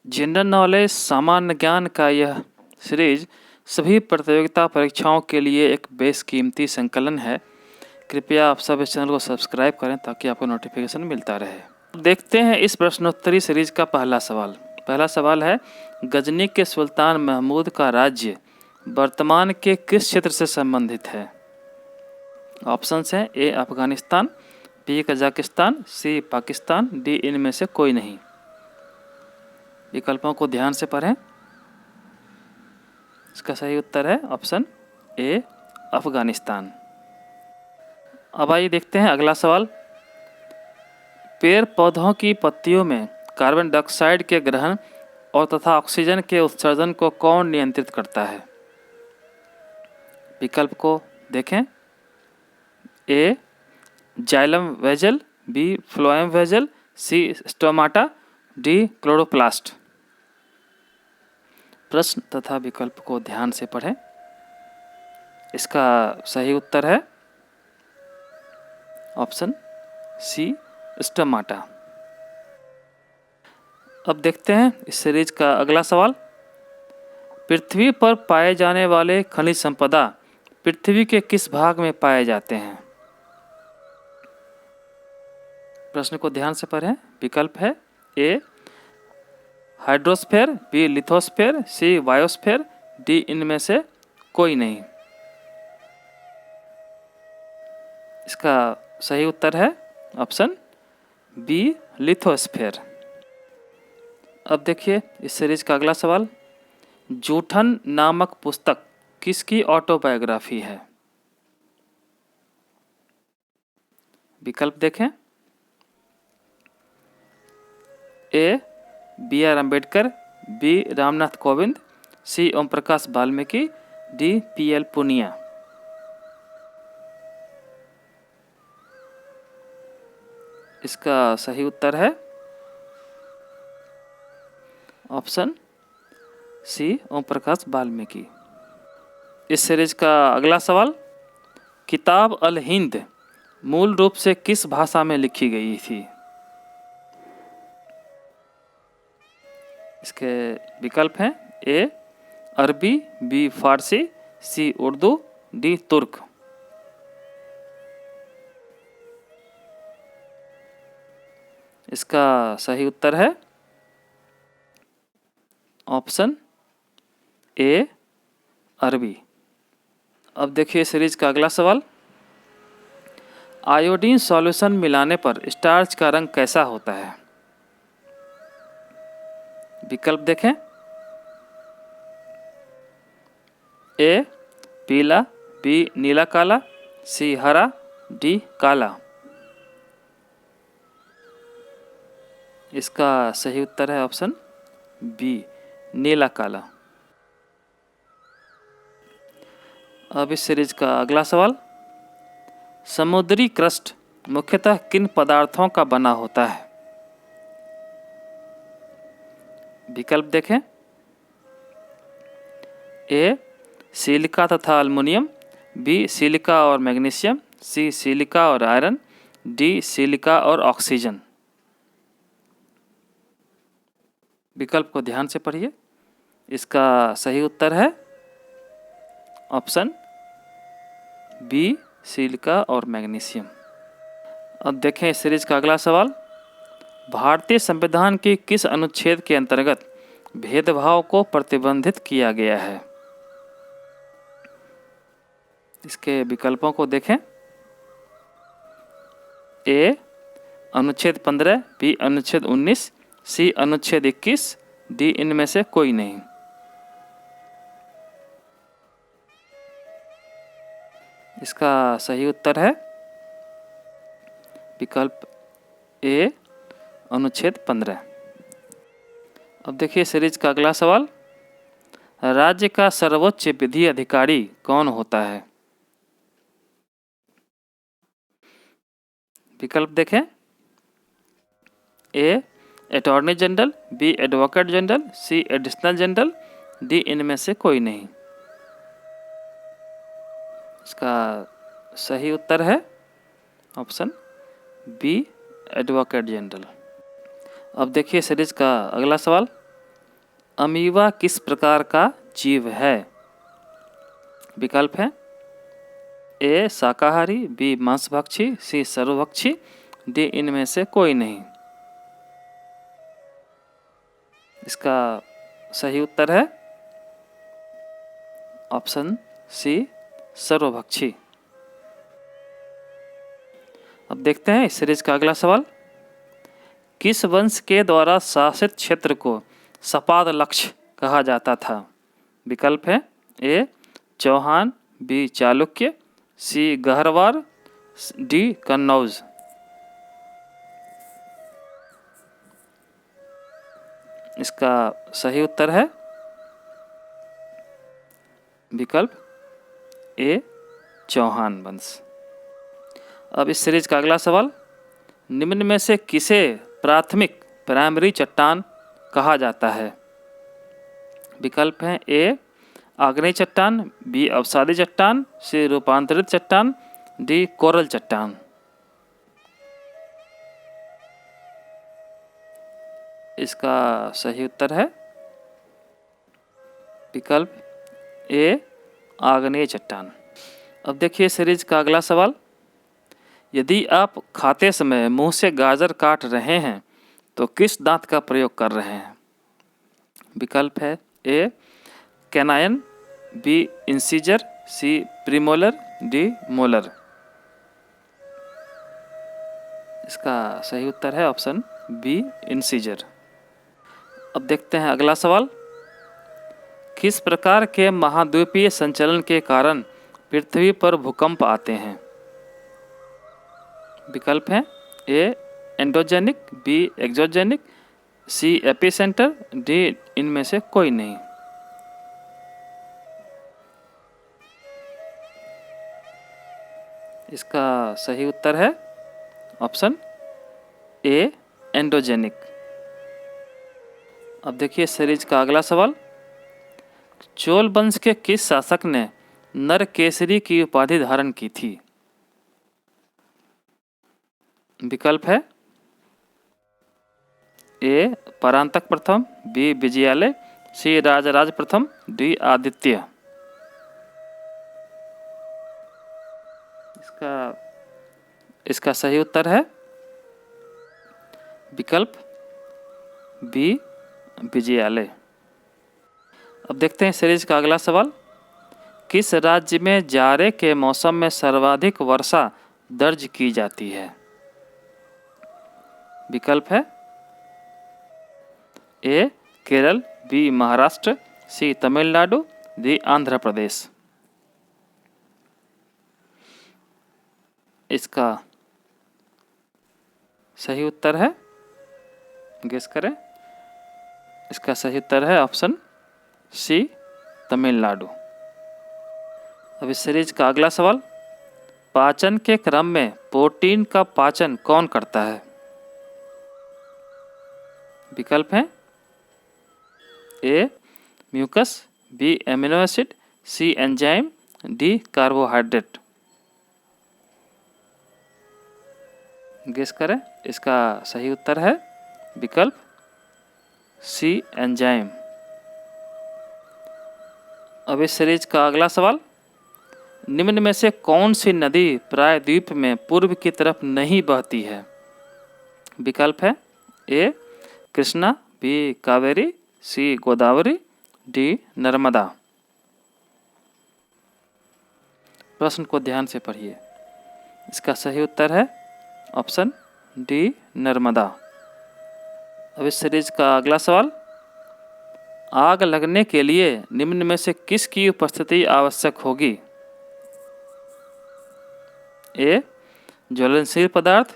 General knowledge सामान्य ज्ञान का यह सीरीज सभी प्रतियोगिता परीक्षाओं के लिए एक बेशकीमती संकलन है। कृपया आप सब इस चैनल को सब्सक्राइब करें ताकि आपको नोटिफिकेशन मिलता रहे। देखते हैं इस प्रश्नोत्तरी सीरीज का पहला सवाल। पहला सवाल है, गजनी के सुल्तान महमूद का राज्य वर्तमान के किस क्षेत्र से संबंधित है? ऑप्शंस हैं ए अफगानिस्तान, बी कजाकिस्तान, सी पाकिस्तान, डी इनमें से कोई नहीं। विकल्पों को ध्यान से पढ़ें। इसका सही उत्तर है ऑप्शन ए अफगानिस्तान। अब आइए देखते हैं अगला सवाल। पेड़ पौधों की पत्तियों में कार्बन डाइऑक्साइड के ग्रहण और तथा ऑक्सीजन के उत्सर्जन को कौन नियंत्रित करता है? विकल्प को देखें। A xylem vessel, B phloem vessel, C stomata, D chloroplast. प्रश्न तथा विकल्प को ध्यान से पढ़ें। इसका सही उत्तर है ऑप्शन सी स्टोमाटा। अब देखते हैं इस सीरीज का अगला सवाल। पृथ्वी पर पाए जाने वाले खनिज संपदा पृथ्वी के किस भाग में पाए जाते हैं? प्रश्न को ध्यान से पढ़ें। विकल्प है ए हाइड्रोस्फीयर, बी लिथोस्फीयर, सी बायोस्फीयर, डी इनमें से कोई नहीं। इसका सही उत्तर है ऑप्शन बी लिथोस्फीयर। अब देखिए इस सीरीज का अगला सवाल। जूठन नामक पुस्तक किसकी ऑटोबायोग्राफी है? विकल्प देखें। A B R Ambedkar, B Ramnath Kovind, C Om Prakash Valmiki, D P L Punia. इसका सही उत्तर है ऑप्शन सी ओम प्रकाश वाल्मीकि। इस सीरीज का अगला सवाल। किताब अल हिंद मूल रूप से किस भाषा में लिखी गई थी? इसके विकल्प हैं ए अरबी, बी फारसी, सी उर्दू, डी तुर्क। इसका सही उत्तर है ऑप्शन ए अरबी। अब देखिए सीरीज का अगला सवाल। आयोडीन सॉल्यूशन मिलाने पर स्टार्च का रंग कैसा होता है? विकल्प देखें। ए पीला, बी नीला काला, सी हरा, डी काला। इसका सही उत्तर है ऑप्शन बी नीला काला। अब इस सीरीज का अगला सवाल। समुद्री क्रस्ट मुख्यतः किन पदार्थों का बना होता है? विकल्प देखें। ए सिलिका तथा अल्मुनियम, बी सिलिका और मैग्नीशियम, सी सिलिका और आयरन, डी सिलिका और ऑक्सीजन। विकल्प को ध्यान से पढ़िए। इसका सही उत्तर है ऑप्शन बी सिलिका और मैग्नीशियम। अब देखें इस सीरीज का अगला सवाल। भारतीय संविधान के किस अनुच्छेद के अंतर्गत भेदभाव को प्रतिबंधित किया गया है? इसके विकल्पों को देखें। ए अनुच्छेद 15, बी अनुच्छेद 19, सी अनुच्छेद 21, डी इनमें से कोई नहीं। इसका सही उत्तर है विकल्प ए अनुच्छेद 15। अब देखिए सीरीज का अगला सवाल। राज्य का सर्वोच्च विधि अधिकारी कौन होता है? विकल्प देखें। A attorney general, B advocate general, C additional general, D इनमें से कोई नहीं। इसका सही उत्तर है ऑप्शन बी एडवोकेट जनरल। अब देखिए सीरीज का अगला सवाल। अमीबा किस प्रकार का जीव है? विकल्प है ए शाकाहारी, बी मांसभक्षी, सी सर्वभक्षी, डी इनमें से कोई नहीं। इसका सही उत्तर है ऑप्शन सी सर्वभक्षी। अब देखते हैं इस सीरीज का अगला सवाल। किस वंश के द्वारा शासित क्षेत्र को सपाद लक्ष्य कहा जाता था? विकल्प है ए चौहान, बी चालुक्य, सी गहरवार, डी कन्नौज। इसका सही उत्तर है विकल्प ए चौहान वंश। अब इस सीरीज का अगला सवाल। निम्न में से किसे प्राइमरी चट्टान कहा जाता है? विकल्प हैं ए आग्नेय चट्टान, बी अवसादी चट्टान, सी रूपांतरित चट्टान, डी कोरल चट्टान। इसका सही उत्तर है विकल्प ए आग्नेय चट्टान। अब देखिए सीरीज का अगला सवाल। यदि आप खाते समय मुंह से गाजर काट रहे हैं तो किस दांत का प्रयोग कर रहे हैं? विकल्प है ए कैनायन, बी इंसीजर, सी प्रीमोलर, डी मोलर। इसका सही उत्तर है ऑप्शन बी इंसीजर। अब देखते हैं अगला सवाल। किस प्रकार के महाद्वीपीय संचलन के कारण पृथ्वी पर भूकंप आते हैं? विकल्प हैं ए एंडोजेनिक, बी एक्सोजेनिक, सी एपिसेंटर, डी इनमें से कोई नहीं। इसका सही उत्तर है ऑप्शन ए एंडोजेनिक। अब देखिए सीरीज का अगला सवाल। चोल वंश के किस शासक ने नरकेसरी की उपाधि धारण की थी? विकल्प है ए परांतक प्रथम, बी विजयालय, सी राजराज प्रथम, डी आदित्य। इसका सही उत्तर है विकल्प बी विजयालय। अब देखते हैं सीरीज का अगला सवाल। किस राज्य में जाड़े के मौसम में सर्वाधिक वर्षा दर्ज की जाती है? विकल्प है ए केरल, बी महाराष्ट्र, सी तमिलनाडु, डी आंध्र प्रदेश। इसका सही उत्तर है, गेस करें। इसका सही उत्तर है ऑप्शन सी तमिलनाडु। अब इस सीरीज का अगला सवाल। पाचन के क्रम में प्रोटीन का पाचन कौन करता है? विकल्प हैं ए म्यूकस, बी एमिनो एसिड, सी एंजाइम, डी कार्बोहाइड्रेट। गेस करें। इसका सही उत्तर है विकल्प सी एंजाइम। अब इस सीरीज का अगला सवाल। निम्न में से कौन सी नदी प्रायद्वीप में पूर्व की तरफ नहीं बहती है? विकल्प है ए कृष्णा, बी कावेरी, सी गोदावरी, डी नर्मदा। प्रश्न को ध्यान से पढ़िए। इसका सही उत्तर है ऑप्शन डी नर्मदा। अब इस सीरीज का अगला सवाल। आग लगने के लिए निम्न में से किसकी उपस्थिति आवश्यक होगी? ए ज्वलनशील पदार्थ,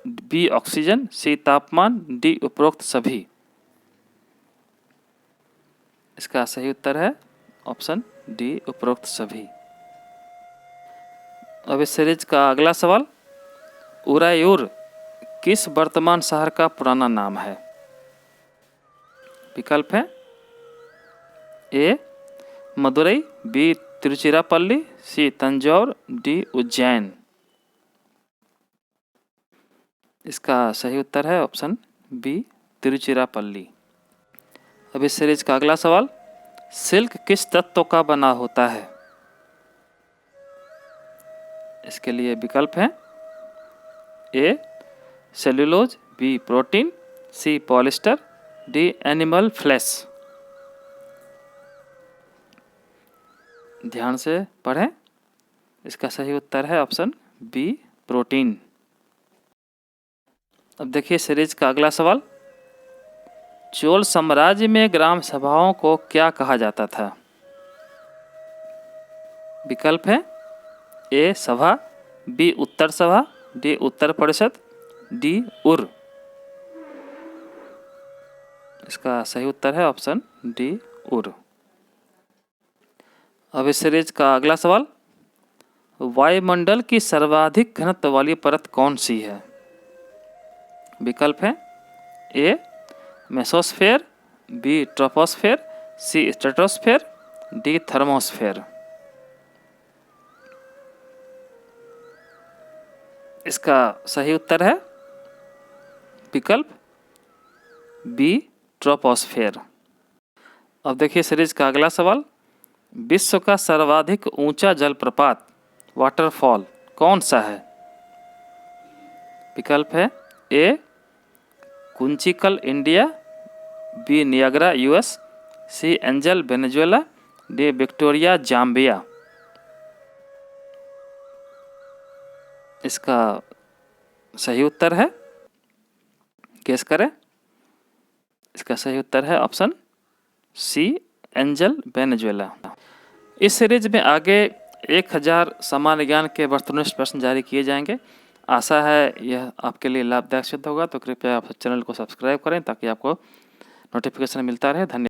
बी ऑक्सीजन, सी तापमान, डी उपरोक्त सभी। इसका सही उत्तर है ऑप्शन डी उपरोक्त सभी। अब इस सीरीज का अगला सवाल। उरायूर किस वर्तमान शहर का पुराना नाम है? विकल्प है ए मदुरई, बी तिरुचिरापल्ली, सी तंजौर, डी उज्जैन। इसका सही उत्तर है ऑप्शन बी तिरुचिरापल्ली। अब इस सीरीज का अगला सवाल, सिल्क किस तत्व का बना होता है? इसके लिए विकल्प हैं ए सेल्यूलोज, बी प्रोटीन, सी पॉलिस्टर, डी एनिमल फ्लैश। ध्यान से पढ़ें। इसका सही उत्तर है ऑप्शन बी प्रोटीन। अब देखिए सीरीज का अगला सवाल, चोल साम्राज्य में ग्राम सभाओं को क्या कहा जाता था? विकल्प है ए सभा, बी उत्तर सभा, डी उत्तर परिषद, डी उर। इसका सही उत्तर है ऑप्शन डी उर। अब इस सीरीज का अगला सवाल, वायुमंडल की सर्वाधिक घनत्व वाली परत कौन सी है? विकल्प है ए मेसोस्फेयर, बी ट्रोपोस्फेयर, सी स्ट्रेटोस्फेयर, डी थर्मोस्फेयर। इसका सही उत्तर है विकल्प बी ट्रोपोस्फेयर। अब देखिए सीरीज का अगला सवाल, विश्व का सर्वाधिक ऊंचा जलप्रपात वाटरफॉल कौन सा है? विकल्प है A Kunchikal India, B Niagara US, C Angel Venezuela, D Victoria Zambia. इसका सही उत्तर है, गेस करें। इसका सही उत्तर है ऑप्शन सी एंजल वेनेजुएला। इस सीरीज में आगे 1000 सामान्य ज्ञान के वस्तुनिष्ठ प्रश्न जारी किए जाएंगे। आशा है यह आपके लिए लाभदायक सिद्ध होगा, तो कृपया आप चैनल को सब्सक्राइब करें ताकि आपको नोटिफिकेशन मिलता रहे। धन्यवाद।